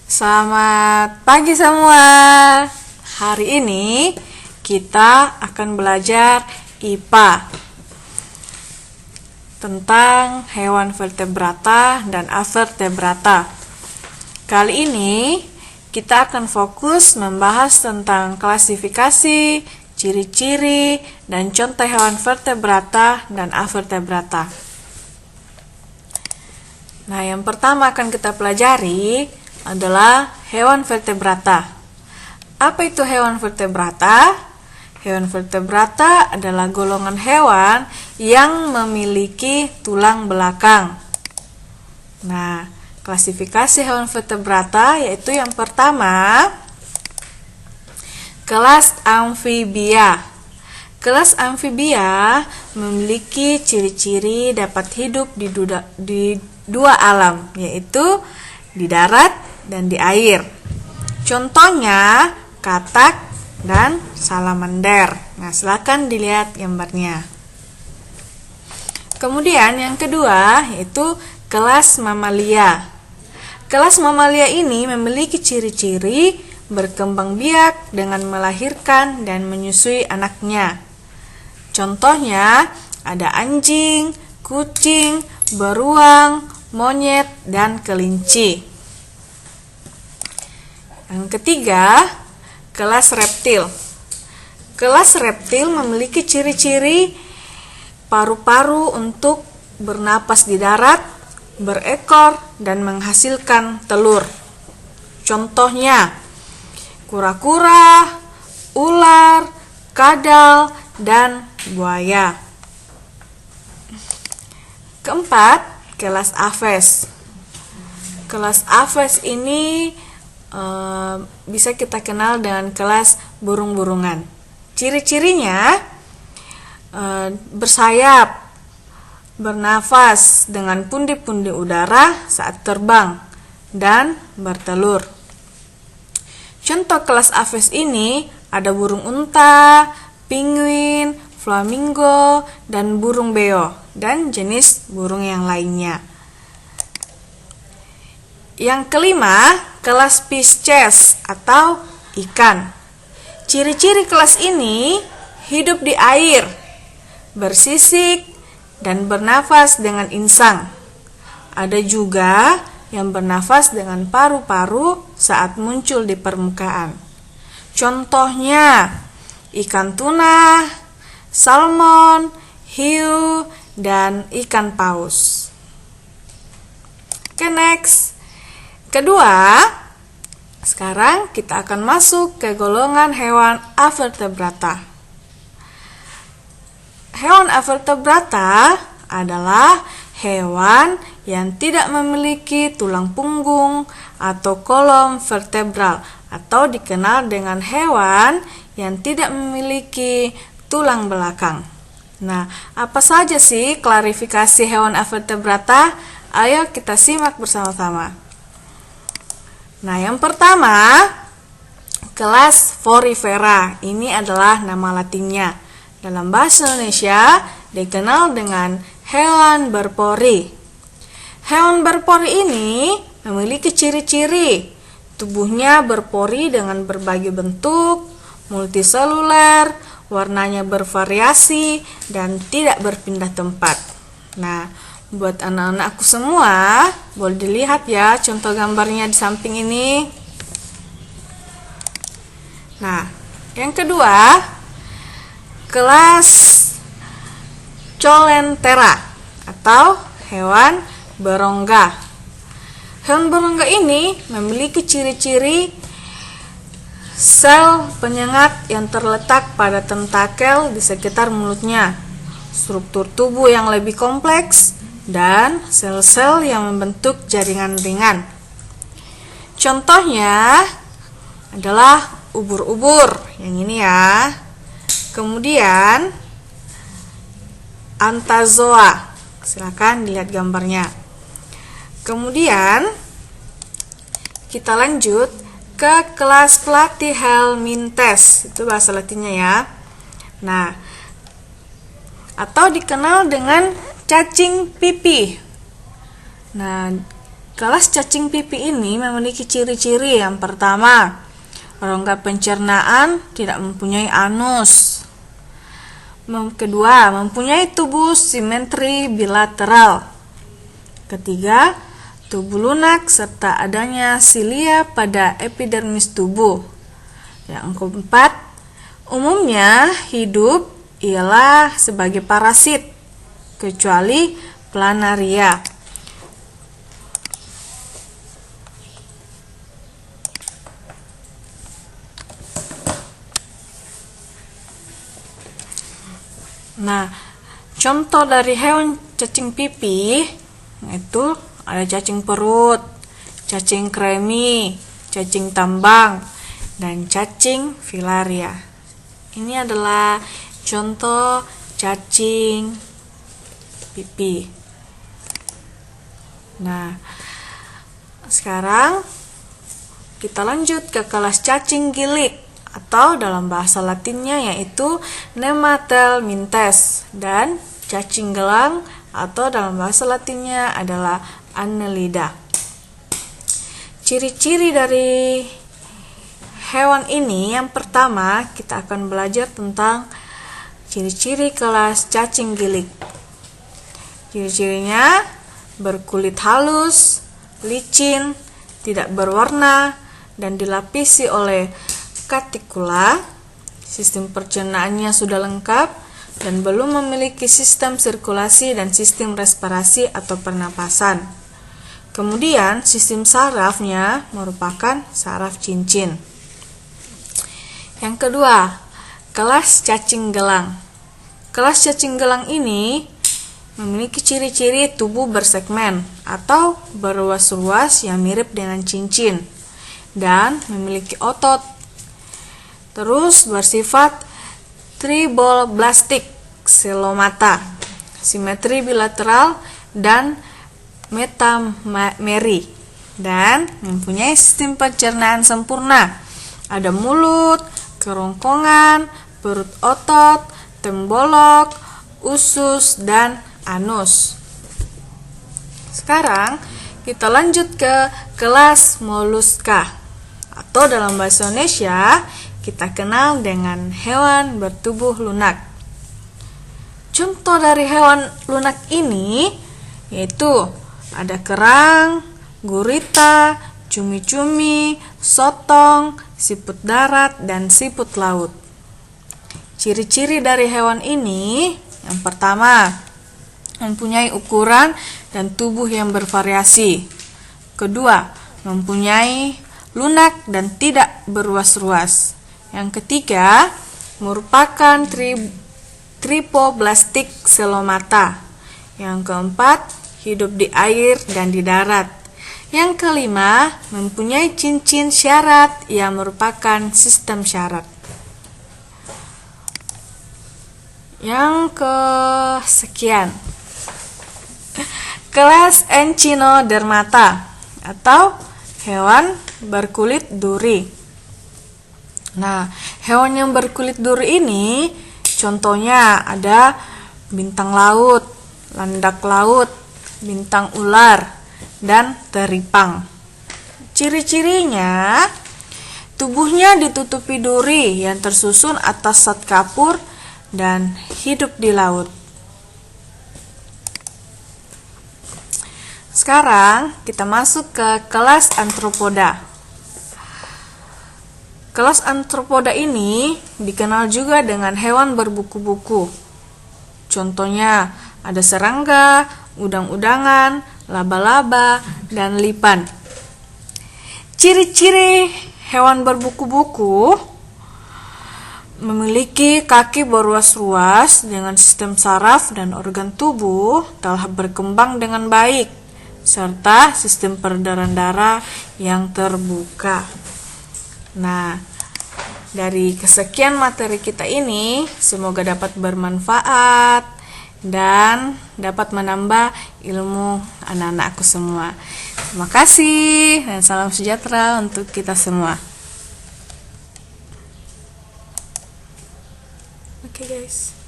Selamat pagi semua. Hari ini kita akan belajar IPA tentang hewan vertebrata dan avertebrata. Kali ini kita akan fokus membahas tentang klasifikasi, ciri-ciri, dan contoh hewan vertebrata dan avertebrata. Nah, yang pertama akan kita pelajari adalah hewan vertebrata. Apa itu hewan vertebrata? Hewan vertebrata adalah golongan hewan yang memiliki tulang belakang. Nah, klasifikasi hewan vertebrata yaitu yang pertama, kelas amfibia. Kelas amfibia memiliki ciri-ciri dapat hidup di dua alam, yaitu di darat dan di air. Contohnya katak dan salamander. Nah, silakan dilihat gambarnya. Kemudian yang kedua yaitu kelas mamalia. Kelas mamalia ini memiliki ciri-ciri berkembang biak dengan melahirkan dan menyusui anaknya. Contohnya ada anjing, kucing, beruang, monyet, dan kelinci. Yang ketiga, kelas reptil. Kelas reptil memiliki ciri-ciri paru-paru untuk bernapas di darat, berekor, dan menghasilkan telur. Contohnya, kura-kura, ular, kadal, dan buaya. Keempat, kelas aves. Kelas aves ini bisa kita kenal dengan kelas burung-burungan. Ciri-cirinya bersayap, bernafas dengan pundi-pundi udara saat terbang, dan bertelur. Contoh kelas aves ini ada burung unta, penguin, flamingo, dan burung beo, dan jenis burung yang lainnya. Yang kelima, kelas Pisces atau ikan. Ciri-ciri kelas ini hidup di air, bersisik, dan bernafas dengan insang. Ada juga yang bernafas dengan paru-paru saat muncul di permukaan. Contohnya ikan tuna, salmon, hiu, dan ikan paus. Oke, next. Kedua, sekarang kita akan masuk ke golongan hewan avertebrata. Hewan avertebrata adalah hewan yang tidak memiliki tulang punggung atau kolom vertebral, atau dikenal dengan hewan yang tidak memiliki tulang belakang. Nah, apa saja sih klasifikasi hewan avertebrata? Ayo kita simak bersama-sama. Nah, yang pertama, kelas Porifera. Ini adalah nama latinnya. Dalam bahasa Indonesia dikenal dengan hewan berpori. Hewan berpori ini memiliki ciri-ciri tubuhnya berpori dengan berbagai bentuk, multiseluler, warnanya bervariasi, dan tidak berpindah tempat. Nah, buat anak-anakku semua, boleh dilihat ya contoh gambarnya di samping ini. Nah, yang kedua, kelas Colenthera atau hewan berongga. Hewan berongga ini memiliki ciri-ciri sel penyengat yang terletak pada tentakel di sekitar mulutnya, struktur tubuh yang lebih kompleks, dan sel-sel yang membentuk jaringan ringan. Contohnya adalah ubur-ubur yang ini ya. Kemudian Anthozoa. Silakan dilihat gambarnya. Kemudian kita lanjut ke kelas Platyhelminthes. Itu bahasa latinnya ya. Nah, atau dikenal dengan cacing pipih. Nah, Kelas cacing pipi ini memiliki ciri-ciri. Yang pertama, rongga pencernaan tidak mempunyai anus. Kedua, mempunyai tubuh simetri bilateral. Ketiga, tubuh lunak serta adanya silia pada epidermis tubuh. Yang keempat, umumnya hidup ialah sebagai parasit, kecuali planaria. Nah, contoh dari hewan cacing pipi itu ada cacing perut, cacing kremi, cacing tambang, dan cacing filaria. Ini adalah contoh cacing pipi. Nah, sekarang kita lanjut ke kelas cacing gilik, atau dalam bahasa latinnya yaitu Nemathelminthes, dan cacing gelang atau dalam bahasa latinnya adalah Annelida. Ciri-ciri dari hewan ini, yang pertama kita akan belajar tentang ciri-ciri kelas cacing gilik. Ciri-cirinya berkulit halus, licin, tidak berwarna, dan dilapisi oleh cuticula. Sistem pencernaannya sudah lengkap dan belum memiliki sistem sirkulasi dan sistem respirasi atau pernapasan. Kemudian sistem sarafnya merupakan saraf cincin. Yang kedua, kelas cacing gelang. Kelas cacing gelang ini memiliki ciri-ciri tubuh bersegmen atau berruas-ruas yang mirip dengan cincin dan memiliki otot. Terus bersifat tribolblastik, selomata, simetri bilateral dan metameri, dan mempunyai sistem pencernaan sempurna. Ada mulut, kerongkongan, perut otot, tembolok, usus, dan anus. Sekarang kita lanjut ke kelas moluska, atau dalam bahasa Indonesia kita kenal dengan hewan bertubuh lunak. Contoh dari hewan lunak ini yaitu ada kerang, gurita, cumi-cumi, sotong, siput darat, dan siput laut. Ciri-ciri dari hewan ini, yang pertama, mempunyai ukuran dan tubuh yang bervariasi. Kedua, mempunyai lunak dan tidak berruas-ruas. Yang ketiga, merupakan tripoblastik selomata. Yang keempat, hidup di air dan di darat. Yang kelima, mempunyai cincin syarat yang merupakan sistem syarat. Yang kesekian, kelas Echinodermata atau hewan berkulit duri. Nah, hewan yang berkulit duri ini contohnya ada bintang laut, landak laut, bintang ular, dan teripang. Ciri-cirinya, tubuhnya ditutupi duri yang tersusun atas zat kapur dan hidup di laut. Sekarang kita masuk ke kelas Arthropoda. Kelas Arthropoda ini dikenal juga dengan hewan berbuku-buku. Contohnya ada serangga, udang-udangan, laba-laba, dan lipan. Ciri-ciri hewan berbuku-buku memiliki kaki berruas-ruas dengan sistem saraf dan organ tubuh telah berkembang dengan baik, serta sistem peredaran darah yang terbuka. Nah, dari kesekian materi kita ini, semoga dapat bermanfaat dan dapat menambah ilmu anak-anakku semua. Terima kasih dan salam sejahtera untuk kita semua. Oke, guys.